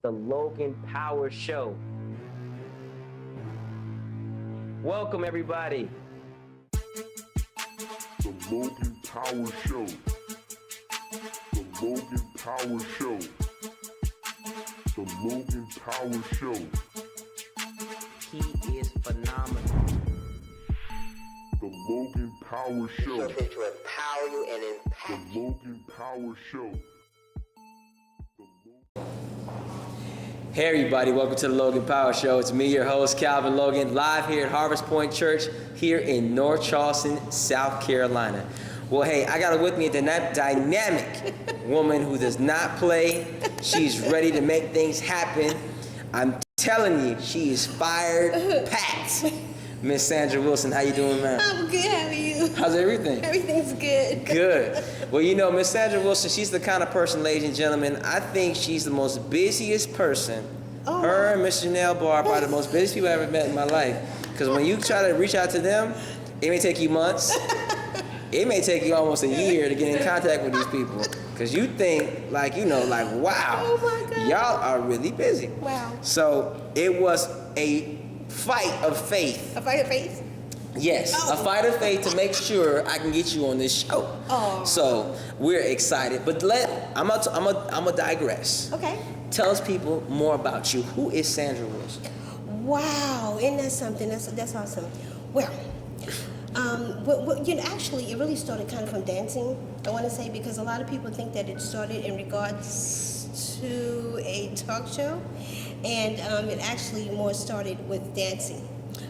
The Logan Power Show. Welcome, everybody. The Logan Power Show. The Logan Power Show. The Logan Power Show. He is phenomenal. The Logan Power Show. He's here to empower you and impact The Logan Power Show. Hey everybody, welcome to the Logan Power Show. It's me, your host, Calvin Logan, live here at Harvest Point Church here in North Charleston, South Carolina. Well, hey, I got with me a dynamic woman who does not play. She's ready to make things happen. I'm telling you, she is fired, packed. Miss Sandra Wilson, how you doing, man? I'm good, how are you? How's everything? Everything's good. Good. Well, you know, Miss Sandra Wilson, she's the kind of person, ladies and gentlemen, I think she's the most busiest person. Oh. Her and Miss Janelle Barr are probably the most busiest people I've ever met in my life. Because when you try to reach out to them, it may take you months. It may take you almost a year to get in contact with these people. Because you think, like, you know, like, wow, Oh my God. y'all are really busy. Wow. So it was a fight of faith. A fight of faith? Yes, Oh. a fight of faith to make sure I can get you on this show. Oh. So we're excited, but I'm gonna digress. Okay. Tell us people more about you. Who is Sandra Wilson? Wow, isn't that something? That's awesome. Well, you know, actually, it really started kind of from dancing, I want to say, because a lot of people think that it started in regards to a talk show, and it actually more started with dancing,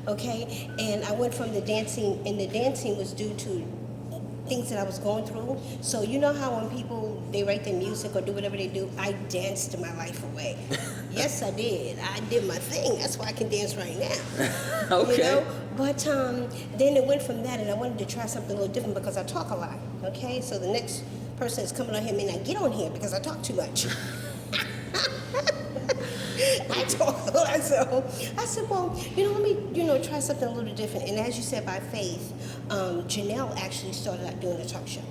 okay? And I went from the dancing, and the dancing was due to things that I was going through. So you know how when people, they write their music or do whatever they do, I danced my life away. Yes, I did. I did my thing. That's why I can dance right now. Okay. You know? But then it went from that, and I wanted to try something a little different because I talk a lot. Okay, so the next person that's coming on here may not get on here because I talk too much. I talk a lot, so I said, well, you know, let me, try something a little different. And as you said, by faith, Janelle actually started out doing a talk show.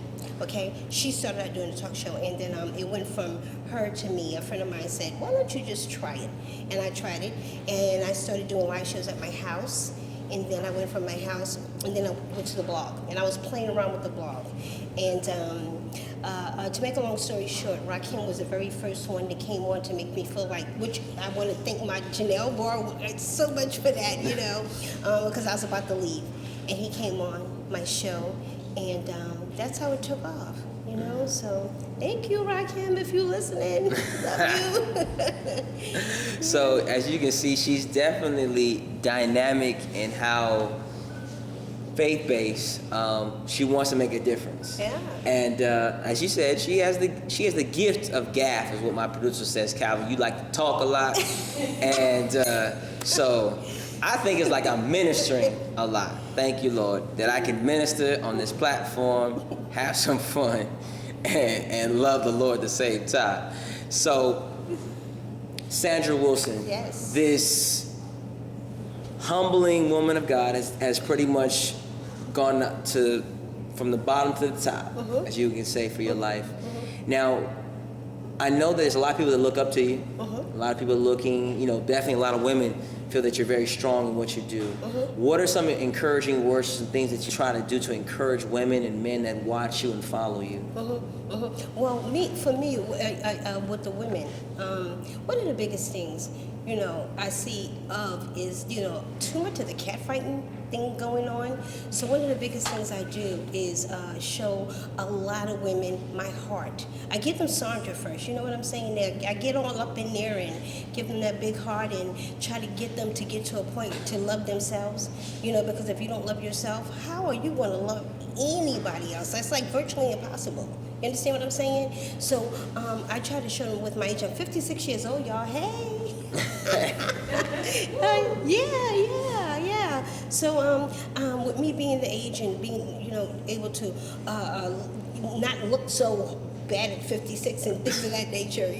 Okay, she started out doing a talk show, and then it went from her to me. A friend of mine said, why don't you just try it? And I tried it, and I started doing live shows at my house. And then I went from my house, and then I went to the blog, and I was playing around with the blog. And to make a long story short, Rakim was the very first one that came on to make me feel like, which I want to thank my Janelle Barr so much for that, because I was about to leave. And he came on my show, and that's how it took off. So thank you, Rakim, if you're listening. Love you. So as you can see, she's definitely dynamic in how faith-based. She wants to make a difference. Yeah. And as you said, she has the gift of gaffe, is what my producer says. Calvin, you like to talk a lot, and so I think it's like I'm ministering a lot. Thank you, Lord, that I can minister on this platform, have some fun, and love the Lord at the same time. So, Sandra Wilson, Yes. this humbling woman of God has pretty much gone up from the bottom to the top, as you can say, for your life. Now, I know there's a lot of people that look up to you. A lot of people looking, definitely a lot of women feel that you're very strong in what you do. What are some encouraging words and things that you try to do to encourage women and men that watch you and follow you? Well, for me, with the women, one of the biggest things, I see is, too much of the catfighting thing going on. So one of the biggest things I do is show a lot of women my heart. I give them Sandra first, you know what I'm saying? I get all up in there and give them that big heart and try to get them to get to a point to love themselves, because if you don't love yourself, how are you going to love anybody else? That's like virtually impossible. You understand what I'm saying? So I try to show them with my age. I'm 56 years old, y'all. Hey. Yeah. So with me being the age and being, able to not look so bad at 56 and things of that nature,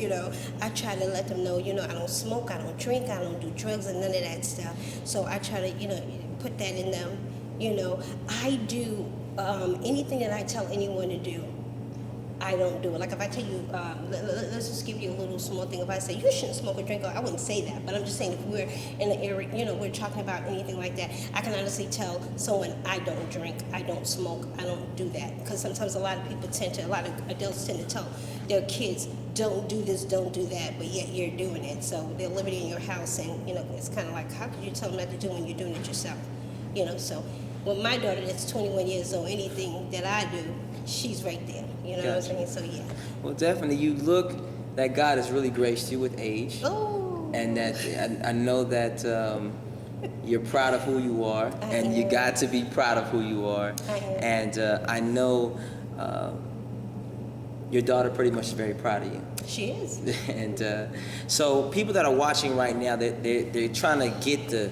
I try to let them know, I don't smoke, I don't drink, I don't do drugs and none of that stuff. So I try to, put that in them. I do anything that I tell anyone to do. I don't do it. Like if I tell you, let's just give you a little small thing. If I say you shouldn't smoke or drink, I wouldn't say that. But I'm just saying if we're in the area, we're talking about anything like that, I can honestly tell someone I don't drink, I don't smoke, I don't do that. Because sometimes a lot of adults tend to tell their kids, don't do this, don't do that, but yet you're doing it. So they're living in your house, and it's kind of like, how could you tell them not to do when you're doing it yourself? So with my daughter that's 21 years old, anything that I do, she's right there. You know what I'm saying? So yeah. Well, definitely, you look that God has really graced you with age, and that I know that you're proud of who you are, and you got to be proud of who you are. And I know your daughter pretty much is very proud of you. She is. And so people that are watching right now, they're trying to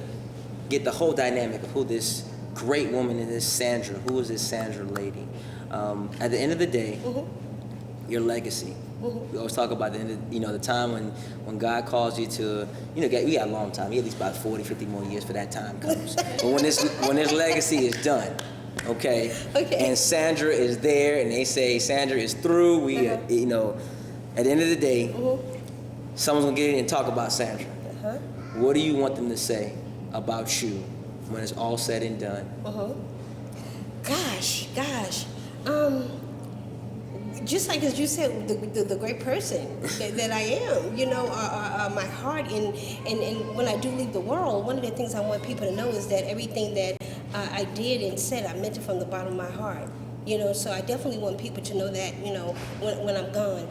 get the whole dynamic of who this great woman is, Sandra. Who is this Sandra lady? At the end of the day, your legacy. We always talk about the end of, the time when God calls you to, we got a long time. We got at least about 40, 50 more years for that time comes. But when this legacy is done, okay, and Sandra is there, and they say Sandra is through. We, at the end of the day, someone's gonna get in and talk about Sandra. What do you want them to say about you when it's all said and done? Gosh. Just like as you said, the great person that I am, my heart, and when I do leave the world, one of the things I want people to know is that everything that I did and said, I meant it from the bottom of my heart. So I definitely want people to know that, when I'm gone.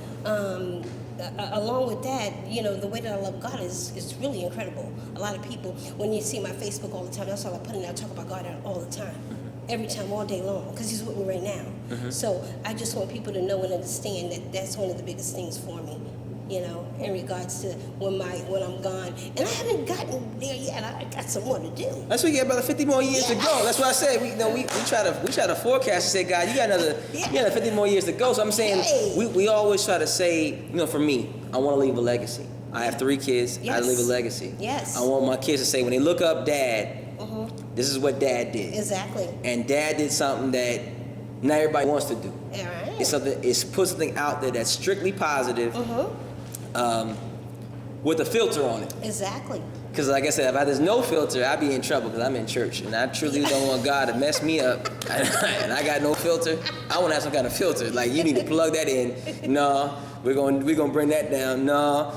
Along with that, the way that I love God is really incredible. A lot of people, when you see my Facebook all the time, that's all I put in there. I talk about God all the time. Every time, all day long, because he's with me right now. So I just want people to know and understand that that's one of the biggest things for me, in regards to when I'm gone. And I haven't gotten there yet. I got some more to do. That's what we got about 50 more years to go. That's what I said. We try to forecast and say, God, you got another 50 more years to go. So I'm saying we always try to say, for me, I want to leave a legacy. I have 3 kids. I leave a legacy. Yes. I want my kids to say when they look up Dad, this is what Dad did. Exactly. And Dad did something that not everybody wants to do. All right. It's put something out there that's strictly positive, with a filter on it. Exactly. Because like I said, if there's no filter, I'd be in trouble because I'm in church. And I truly don't want God to mess me up. And I got no filter. I want to have some kind of filter. Like, you need to plug that in. No, we're gonna bring that down. No.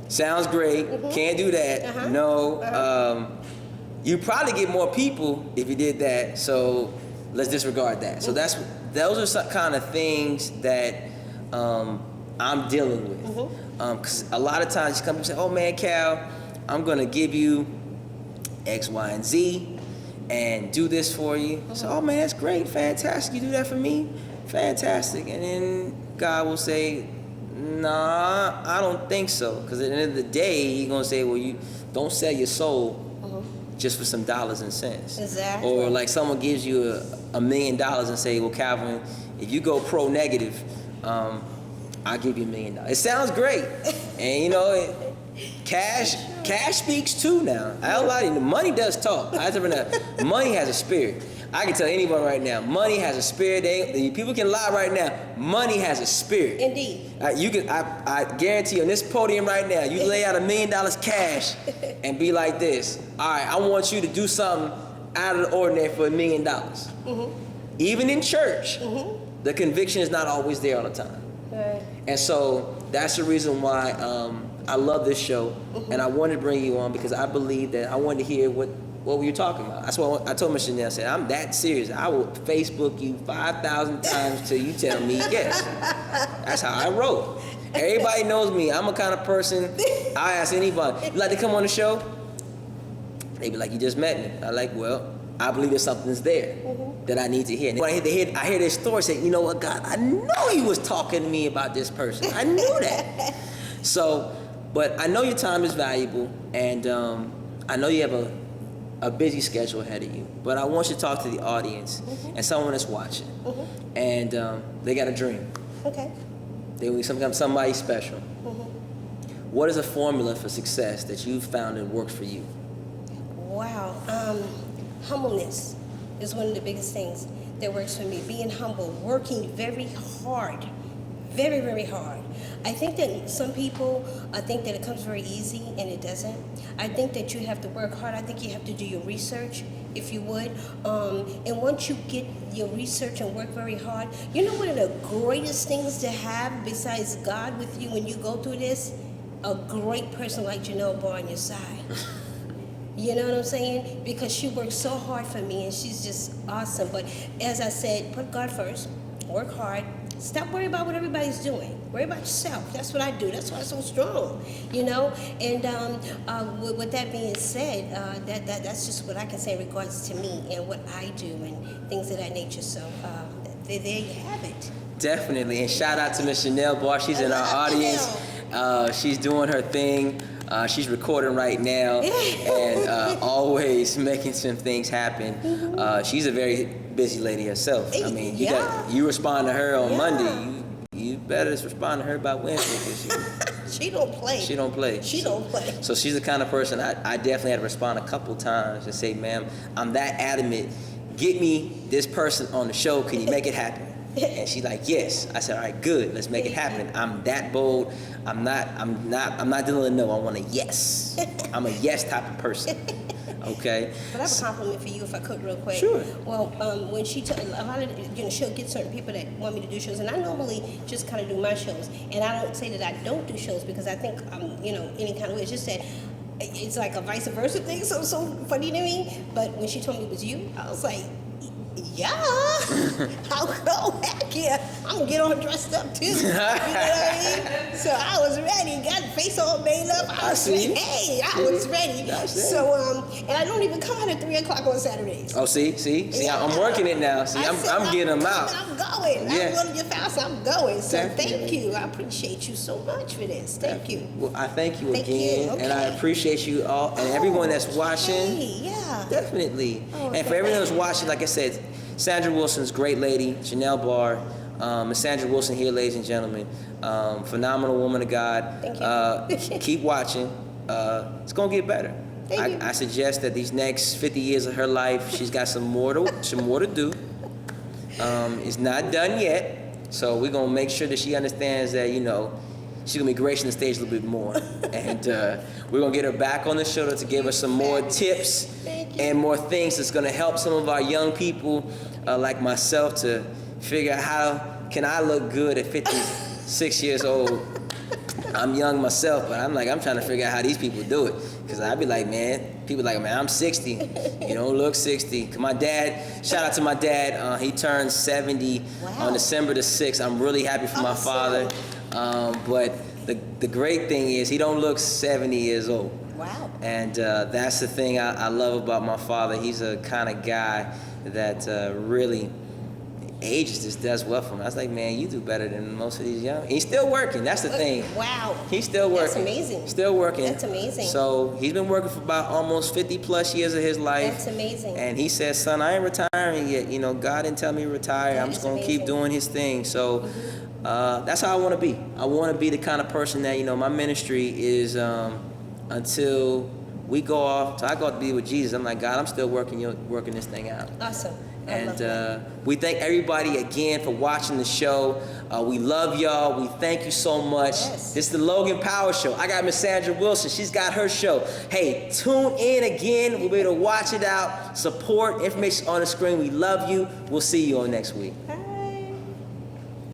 Sounds great. Can't do that. No. You probably get more people if you did that. So let's disregard that. So those are some kind of things that I'm dealing with. Because a lot of times you come and say, oh man, Cal, I'm going to give you X, Y, and Z and do this for you. So, oh man, that's great, fantastic. You do that for me? Fantastic. And then God will say, nah, I don't think so. Because at the end of the day, He's going to say, well, you don't sell your soul just for some dollars and cents. Exactly. Or like someone gives you $1 million and say, well, Calvin, if you go pro-negative, I'll give you $1 million. It sounds great. And cash speaks too now. I don't lie to you, money does talk. Money has a spirit. I can tell anyone right now, money has a spirit. People can lie right now. Money has a spirit. Indeed. I guarantee you on this podium right now, you lay out $1 million cash and be like this. All right, I want you to do something out of the ordinary for $1 million. Even in church, the conviction is not always there all the time. Right. And so that's the reason why I love this show, and I wanted to bring you on because I believe that I wanted to hear what were you talking about. That's what I told Miss Chanel. I said, I'm that serious. I will Facebook you 5,000 times till you tell me yes. That's how I roll. Everybody knows me. I'm a kind of person, I ask anybody, you like to come on the show? They be like, you just met me. I like, well, I believe there's something's there that I need to hear. And when I hear this story, say, you know what, God, I know you was talking to me about this person. I knew that. So, but I know your time is valuable, and I know you have a busy schedule ahead of you. But I want you to talk to the audience and someone that's watching, and they got a dream. Okay. They will become somebody special. What is a formula for success that you've found that works for you? Wow. Humbleness is one of the biggest things that works for me. Being humble, working very hard, very, very hard. I think that some people think that it comes very easy, and it doesn't. I think that you have to work hard. I think you have to do your research, if you would. And once you get your research and work very hard, you know one of the greatest things to have besides God with you when you go through this? A great person like Janelle Barr on your side. You know what I'm saying? Because she works so hard for me, and she's just awesome. But as I said, put God first, work hard. Stop worrying about what everybody's doing. Worry about yourself. That's what I do. That's why I'm so strong, you know. And with that being said, that's just what I can say in regards to me and what I do and things of that nature. So there you have it. Definitely. And shout out to Miss Janelle Barr. She's in our audience. She's doing her thing. She's recording right now and always making some things happen. She's a very busy lady herself. I mean, you respond to her on Monday. You better respond to her by Wednesday because she don't play. She don't play. She don't play. So she's the kind of person I definitely had to respond a couple times and say, ma'am, I'm that adamant. Get me this person on the show. Can you make it happen? And she's like, yes. I said, all right, good. Let's make it happen. I'm that bold. I'm not dealing with no. I want a yes. I'm a yes type of person. Okay. But I have a compliment for you, if I could, real quick. Sure. Well, when she a lot of she'll get certain people that want me to do shows, and I normally just kind of do my shows, and I don't say that I don't do shows because I think any kind of way. It's just that it's like a vice versa thing. So funny to me. But when she told me it was you, I was like, yeah, I'll go. Heck yeah, I'm gonna get all dressed up too. You know what I mean? So I was ready, got the face all made up. I was ready. Hey, I was ready. So and I don't even come out at 3:00 on Saturdays. Oh, see, I'm working it now. See, I'm getting them out. I'm going. Yeah. I'm going to your house. I'm going. So Definitely. thank you. I appreciate you so much for this. Thank you. Well, I thank you Thank again, you. Okay. and I appreciate you all and everyone that's watching. Hey, yeah. Definitely. Oh, And for everyone that's watching, like I said, Sandra Wilson's a great lady, Janelle Barr, and Sandra Wilson here, ladies and gentlemen. Phenomenal woman of God. Thank you. Keep watching. It's gonna get better. Thank you. I suggest that these next 50 years of her life, she's got some more to do. It's not done yet, so we're gonna make sure that she understands that she's gonna be gracing the stage a little bit more, and we're gonna get her back on the show to give us some more tips and more things that's gonna help some of our young people like myself to figure out how can I look good at 56 years old. I'm young myself, but I'm trying to figure out how these people do it, because I'd be like, people like, I'm 60. You don't look 60. 'Cause my dad, shout out to my dad, he turned 70 on December the 6th. I'm really happy for my father. But the great thing is he don't look 70 years old. Wow. And that's the thing I love about my father. He's a kind of guy that really ages just does well for him. I was like, man, you do better than most of these young. He's still working. That's the thing. Wow. He's still working. That's amazing. Still working. That's amazing. So he's been working for about almost 50 plus years of his life. That's amazing. And he says, son, I ain't retiring yet. God didn't tell me to retire. I'm just going to keep doing his thing. So that's how I want to be. I want to be the kind of person that, my ministry is until we go off. So I go to be with Jesus. I'm like, God, I'm still working this thing out. Awesome. And we thank everybody again for watching the show. We love y'all. We thank you so much. Yes. This is the Logan Power Show. I got Miss Sandra Wilson. She's got her show. Hey, tune in again. We'll be able to watch it out. Support. Information on the screen. We love you. We'll see you on next week.